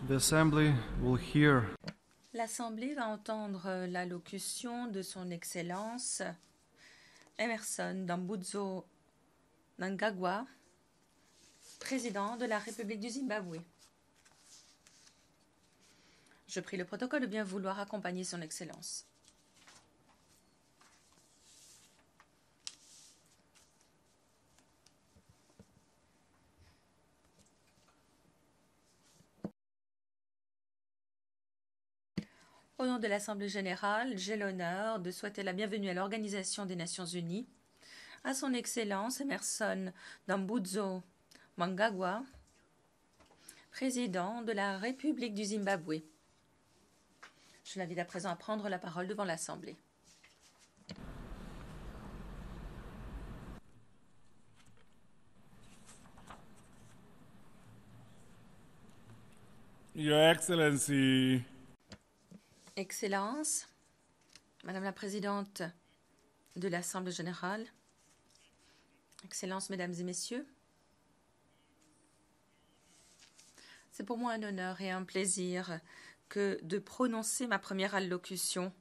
The Assembly will hear L'Assemblée va entendre l'allocution de son Excellence Emmerson Dambudzo Mnangagwa, président de la République du Zimbabwe. Je prie le protocole de bien vouloir accompagner son Excellence. Au nom de l'Assemblée générale, j'ai l'honneur de souhaiter la bienvenue à l'Organisation des Nations Unies, à son Excellence Emmerson Dambudzo Mnangagwa, président de la République du Zimbabwe. Je l'invite à présent à prendre la parole devant l'Assemblée. Your Excellency, Excellence, Madame la Présidente de l'Assemblée générale, Excellences, Mesdames et Messieurs, c'est pour moi un honneur et un plaisir que de prononcer ma première allocution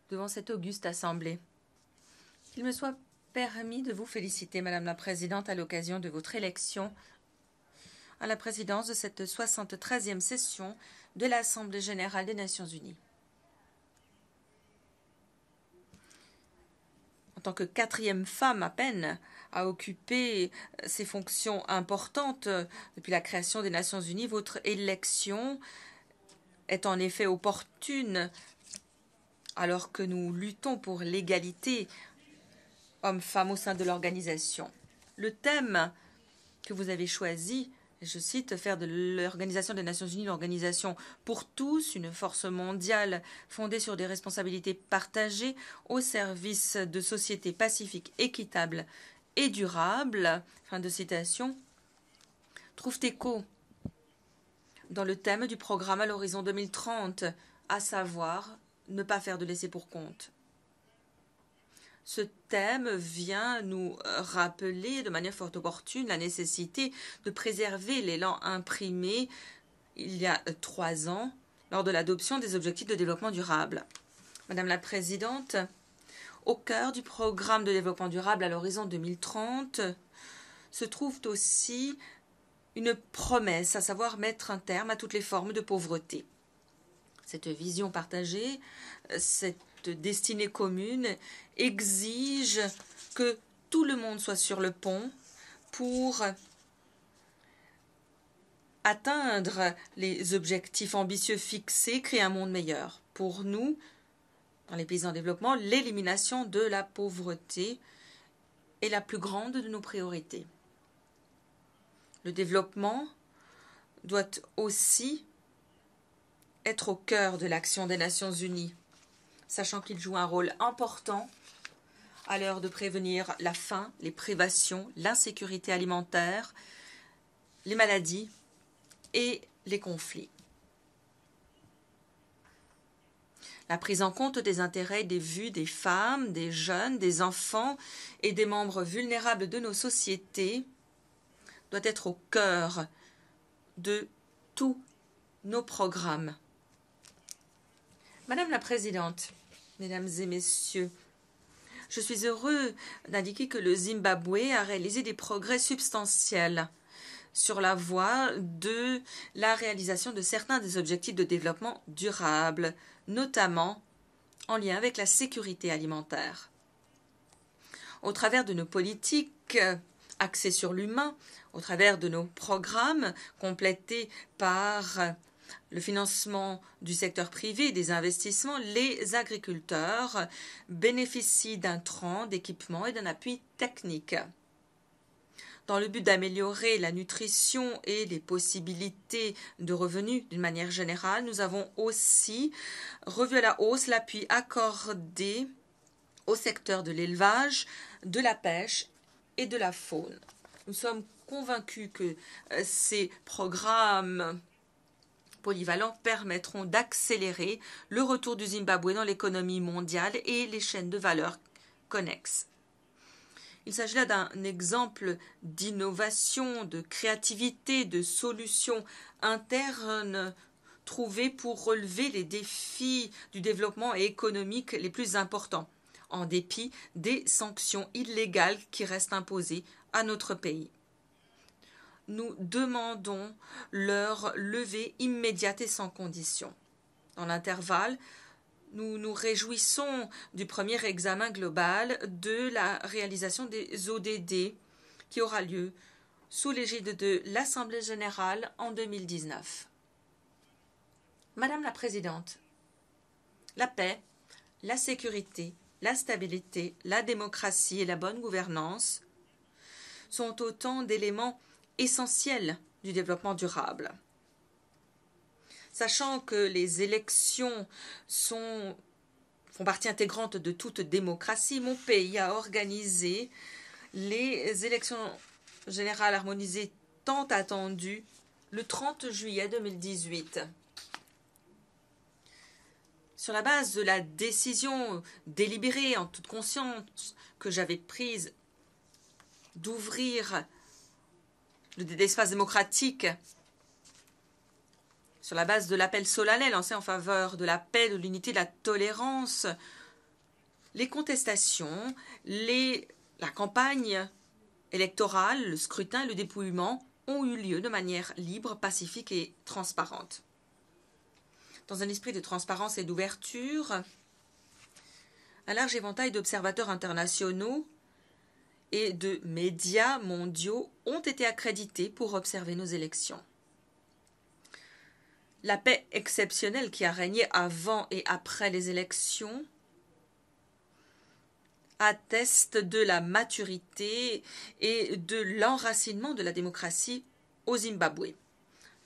devant cette auguste Assemblée. Qu'il me soit permis de vous féliciter, Madame la Présidente, à l'occasion de votre élection à la présidence de cette 73e session de l'Assemblée générale des Nations unies. En tant que quatrième femme à peine à occuper ces fonctions importantes depuis la création des Nations unies, votre élection est en effet opportune alors que nous luttons pour l'égalité hommes-femmes au sein de l'organisation. Le thème que vous avez choisi, je cite, faire de l'Organisation des Nations Unies une organisation pour tous, une force mondiale fondée sur des responsabilités partagées au service de sociétés pacifiques, équitables et durables, fin de citation, trouve écho dans le thème du programme à l'horizon 2030, à savoir ne pas faire de laisser pour compte. Ce thème vient nous rappeler de manière fort opportune la nécessité de préserver l'élan imprimé il y a 3 ans lors de l'adoption des objectifs de développement durable. Madame la Présidente, au cœur du programme de développement durable à l'horizon 2030 se trouve aussi une promesse, à savoir mettre un terme à toutes les formes de pauvreté. Cette vision partagée, cette destinée commune exige que tout le monde soit sur le pont pour atteindre les objectifs ambitieux fixés, créer un monde meilleur. Pour nous, dans les pays en développement, l'élimination de la pauvreté est la plus grande de nos priorités. Le développement doit aussi être au cœur de l'action des Nations unies, sachant qu'il joue un rôle important à l'heure de prévenir la faim, les privations, l'insécurité alimentaire, les maladies et les conflits. La prise en compte des intérêts et des vues des femmes, des jeunes, des enfants et des membres vulnérables de nos sociétés doit être au cœur de tous nos programmes. Madame la Présidente, Mesdames et Messieurs, je suis heureux d'indiquer que le Zimbabwe a réalisé des progrès substantiels sur la voie de la réalisation de certains des objectifs de développement durable, notamment en lien avec la sécurité alimentaire. Au travers de nos politiques axées sur l'humain, au travers de nos programmes complétés par le financement du secteur privé et des investissements, les agriculteurs bénéficient d'un tronc d'équipement et d'un appui technique. Dans le but d'améliorer la nutrition et les possibilités de revenus d'une manière générale, nous avons aussi revu à la hausse l'appui accordé au secteur de l'élevage, de la pêche et de la faune. Nous sommes convaincus que ces programmes polyvalents permettront d'accélérer le retour du Zimbabwe dans l'économie mondiale et les chaînes de valeur connexes. Il s'agit là d'un exemple d'innovation, de créativité, de solutions internes trouvées pour relever les défis du développement économique les plus importants, en dépit des sanctions illégales qui restent imposées à notre pays. Nous demandons leur levée immédiate et sans condition. Dans l'intervalle, nous nous réjouissons du premier examen global de la réalisation des ODD qui aura lieu sous l'égide de l'Assemblée générale en 2019. Madame la Présidente, la paix, la sécurité, la stabilité, la démocratie et la bonne gouvernance sont autant d'éléments essentiels du développement durable. Sachant que les élections font partie intégrante de toute démocratie, mon pays a organisé les élections générales harmonisées tant attendues le 30 juillet 2018. Sur la base de la décision délibérée en toute conscience que j'avais prise d'ouvrir l'espace démocratique, sur la base de l'appel solennel lancé en faveur de la paix, de l'unité, de la tolérance, les contestations, la campagne électorale, le scrutin et le dépouillement ont eu lieu de manière libre, pacifique et transparente. Dans un esprit de transparence et d'ouverture, un large éventail d'observateurs internationaux et de médias mondiaux ont été accrédités pour observer nos élections. La paix exceptionnelle qui a régné avant et après les élections atteste de la maturité et de l'enracinement de la démocratie au Zimbabwe.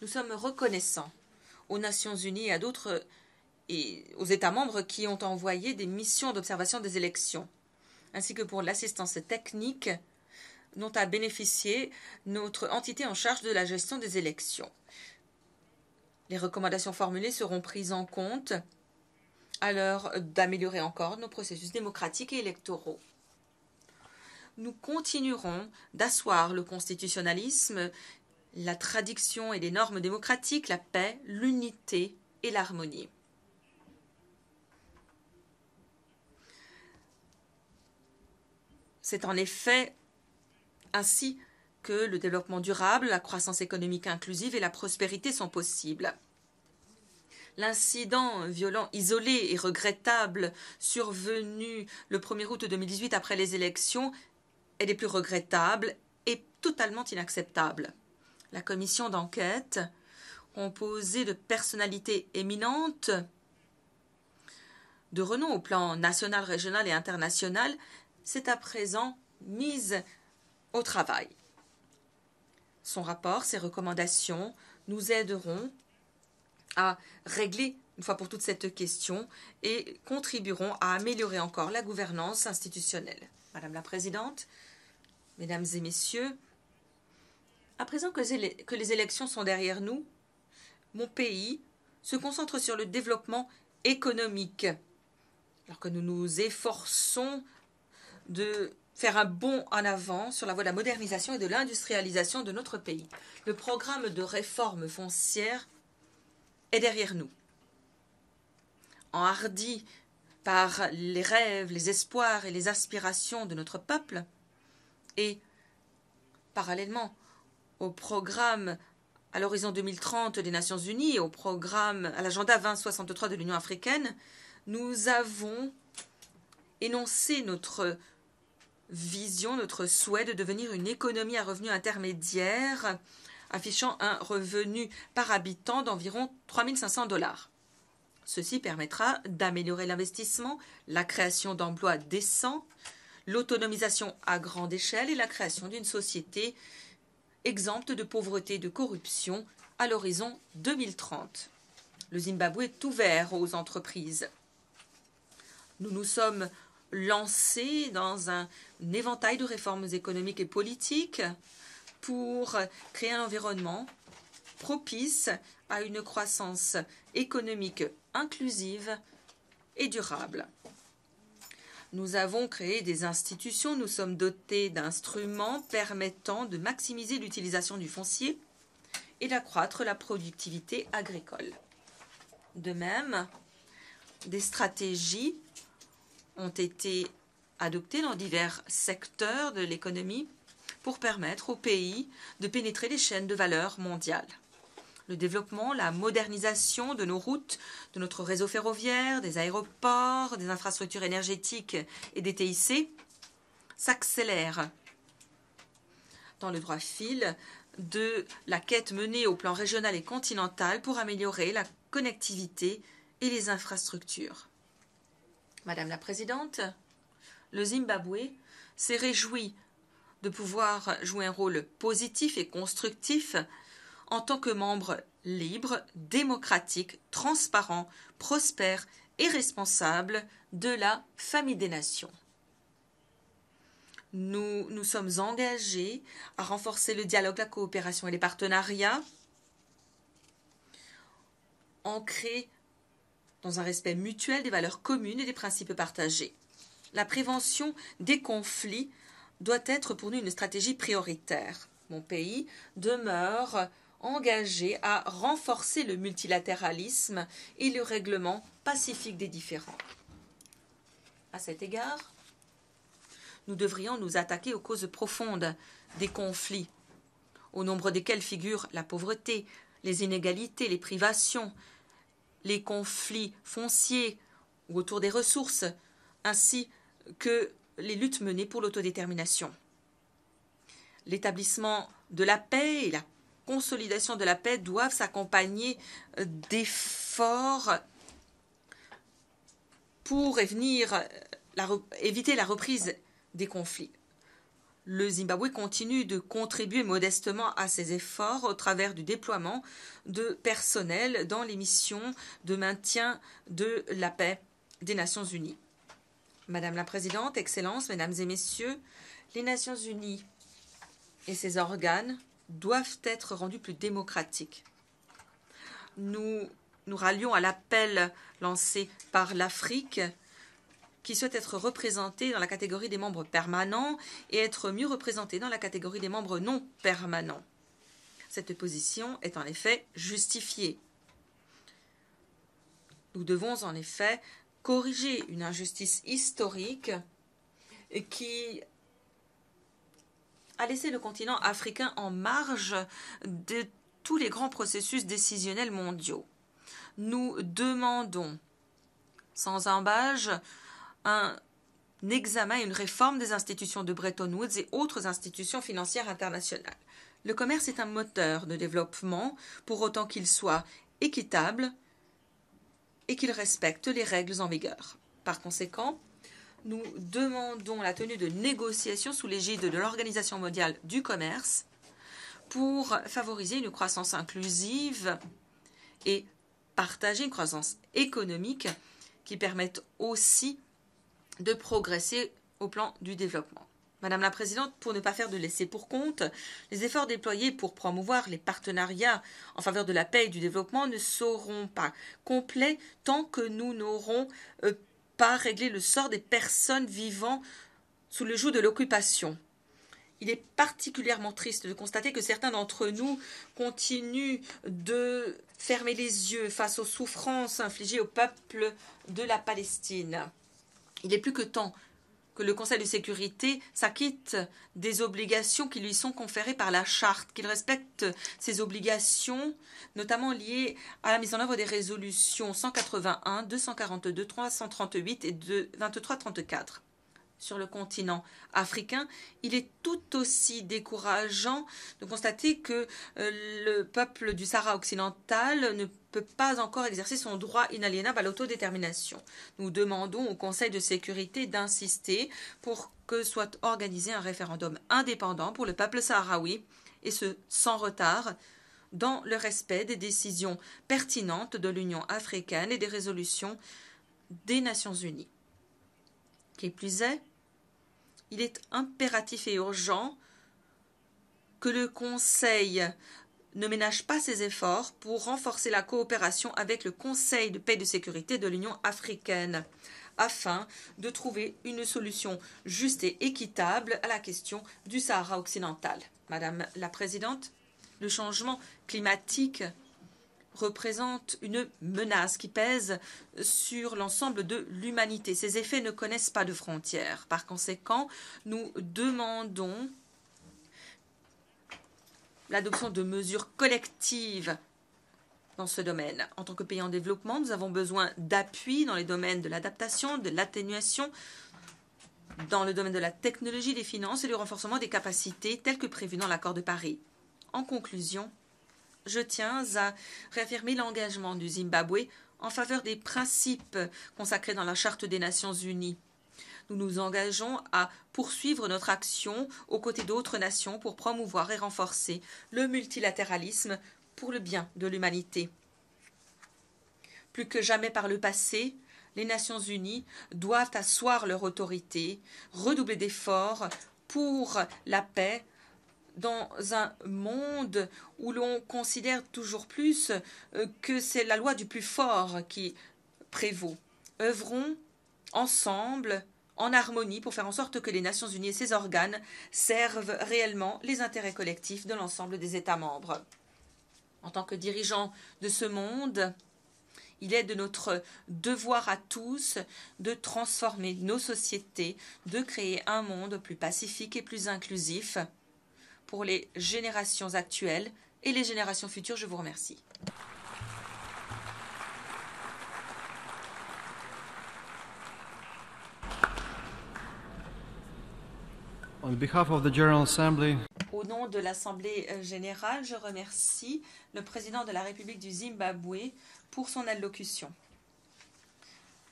Nous sommes reconnaissants aux Nations Unies et à d'autres et aux États membres qui ont envoyé des missions d'observation des élections, ainsi que pour l'assistance technique dont a bénéficié notre entité en charge de la gestion des élections. Les recommandations formulées seront prises en compte à l'heure d'améliorer encore nos processus démocratiques et électoraux. Nous continuerons d'asseoir le constitutionnalisme, la tradition et les normes démocratiques, la paix, l'unité et l'harmonie. C'est en effet ainsi que le développement durable, la croissance économique inclusive et la prospérité sont possibles. L'incident violent isolé et regrettable survenu le 1er août 2018 après les élections est des plus regrettables et totalement inacceptable. La commission d'enquête, composée de personnalités éminentes, de renom au plan national, régional et international, s'est à présent mise au travail. Son rapport, ses recommandations nous aideront à régler une fois pour toutes cette question et contribueront à améliorer encore la gouvernance institutionnelle. Madame la Présidente, Mesdames et Messieurs, à présent que les élections sont derrière nous, mon pays se concentre sur le développement économique, alors que nous nous efforçons de faire un bond en avant sur la voie de la modernisation et de l'industrialisation de notre pays. Le programme de réforme foncière est derrière nous. Enhardi par les rêves, les espoirs et les aspirations de notre peuple, et parallèlement au programme à l'horizon 2030 des Nations Unies et au programme à l'agenda 2063 de l'Union africaine, nous avons énoncé notre vision, notre souhait de devenir une économie à revenu intermédiaire, affichant un revenu par habitant d'environ 3 500 $. Ceci permettra d'améliorer l'investissement, la création d'emplois décents, l'autonomisation à grande échelle et la création d'une société exempte de pauvreté et de corruption à l'horizon 2030. Le Zimbabwe est ouvert aux entreprises. Nous nous sommes lancés dans un éventail de réformes économiques et politiques pour créer un environnement propice à une croissance économique inclusive et durable. Nous avons créé des institutions, nous sommes dotés d'instruments permettant de maximiser l'utilisation du foncier et d'accroître la productivité agricole. De même, des stratégies ont été adoptées dans divers secteurs de l'économie pour permettre aux pays de pénétrer les chaînes de valeur mondiales. Le développement, la modernisation de nos routes, de notre réseau ferroviaire, des aéroports, des infrastructures énergétiques et des TIC s'accélèrent dans le droit fil de la quête menée au plan régional et continental pour améliorer la connectivité et les infrastructures. Madame la Présidente, le Zimbabwe s'est réjoui de pouvoir jouer un rôle positif et constructif en tant que membre libre, démocratique, transparent, prospère et responsable de la famille des nations. Nous nous sommes engagés à renforcer le dialogue, la coopération et les partenariats ancrés dans un respect mutuel des valeurs communes et des principes partagés. La prévention des conflits doit être pour nous une stratégie prioritaire. Mon pays demeure engagé à renforcer le multilatéralisme et le règlement pacifique des différends. À cet égard, nous devrions nous attaquer aux causes profondes des conflits, au nombre desquels figurent la pauvreté, les inégalités, les privations, les conflits fonciers ou autour des ressources, ainsi que les luttes menées pour l'autodétermination. L'établissement de la paix et la consolidation de la paix doivent s'accompagner d'efforts pour éviter la reprise des conflits. Le Zimbabwe continue de contribuer modestement à ces efforts au travers du déploiement de personnel dans les missions de maintien de la paix des Nations Unies. Madame la Présidente, Excellences, Mesdames et Messieurs, les Nations Unies et ses organes doivent être rendus plus démocratiques. Nous rallions à l'appel lancé par l'Afrique qui souhaite être représentée dans la catégorie des membres permanents et être mieux représentée dans la catégorie des membres non permanents. Cette position est en effet justifiée. Nous devons en effet corriger une injustice historique qui a laissé le continent africain en marge de tous les grands processus décisionnels mondiaux. Nous demandons sans embâche un examen et une réforme des institutions de Bretton Woods et autres institutions financières internationales. Le commerce est un moteur de développement pour autant qu'il soit équitable et qu'il respecte les règles en vigueur. Par conséquent, nous demandons la tenue de négociations sous l'égide de l'Organisation mondiale du commerce pour favoriser une croissance inclusive et partager une croissance économique qui permette aussi de progresser au plan du développement. Madame la Présidente, pour ne pas faire de laisser pour compte, les efforts déployés pour promouvoir les partenariats en faveur de la paix et du développement ne seront pas complets tant que nous n'aurons pas réglé le sort des personnes vivant sous le joug de l'occupation. Il est particulièrement triste de constater que certains d'entre nous continuent de fermer les yeux face aux souffrances infligées au peuple de la Palestine. Il est plus que temps que le Conseil de sécurité s'acquitte des obligations qui lui sont conférées par la Charte, qu'il respecte ces obligations, notamment liées à la mise en œuvre des résolutions 181, 242, 338 et 2334. Sur le continent africain, il est tout aussi décourageant de constater que le peuple du Sahara occidental ne peut pas encore exercer son droit inaliénable à l'autodétermination. Nous demandons au Conseil de sécurité d'insister pour que soit organisé un référendum indépendant pour le peuple sahraoui, et ce sans retard, dans le respect des décisions pertinentes de l'Union africaine et des résolutions des Nations unies. Qui plus est, il est impératif et urgent que le Conseil ne ménage pas ses efforts pour renforcer la coopération avec le Conseil de paix et de sécurité de l'Union africaine, afin de trouver une solution juste et équitable à la question du Sahara occidental. Madame la Présidente, le changement climatique représente une menace qui pèse sur l'ensemble de l'humanité. Ces effets ne connaissent pas de frontières. Par conséquent, nous demandons l'adoption de mesures collectives dans ce domaine. En tant que pays en développement, nous avons besoin d'appui dans les domaines de l'adaptation, de l'atténuation, dans le domaine de la technologie, des finances et du renforcement des capacités telles que prévues dans l'accord de Paris. En conclusion, je tiens à réaffirmer l'engagement du Zimbabwe en faveur des principes consacrés dans la Charte des Nations Unies. Nous nous engageons à poursuivre notre action aux côtés d'autres nations pour promouvoir et renforcer le multilatéralisme pour le bien de l'humanité. Plus que jamais par le passé, les Nations Unies doivent asseoir leur autorité, redoubler d'efforts pour la paix dans un monde où l'on considère toujours plus que c'est la loi du plus fort qui prévaut. Œuvrons ensemble, en harmonie, pour faire en sorte que les Nations Unies et ses organes servent réellement les intérêts collectifs de l'ensemble des États membres. En tant que dirigeants de ce monde, il est de notre devoir à tous de transformer nos sociétés, de créer un monde plus pacifique et plus inclusif pour les générations actuelles et les générations futures. Je vous remercie. On behalf of the General Assembly, Au nom de l'Assemblée générale, je remercie le président de la République du Zimbabwe pour son allocution.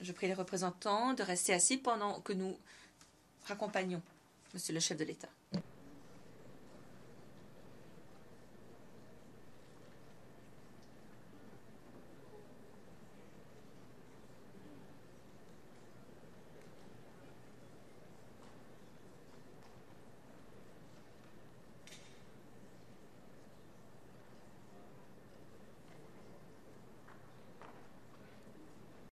Je prie les représentants de rester assis pendant que nous raccompagnons Monsieur le chef de l'État.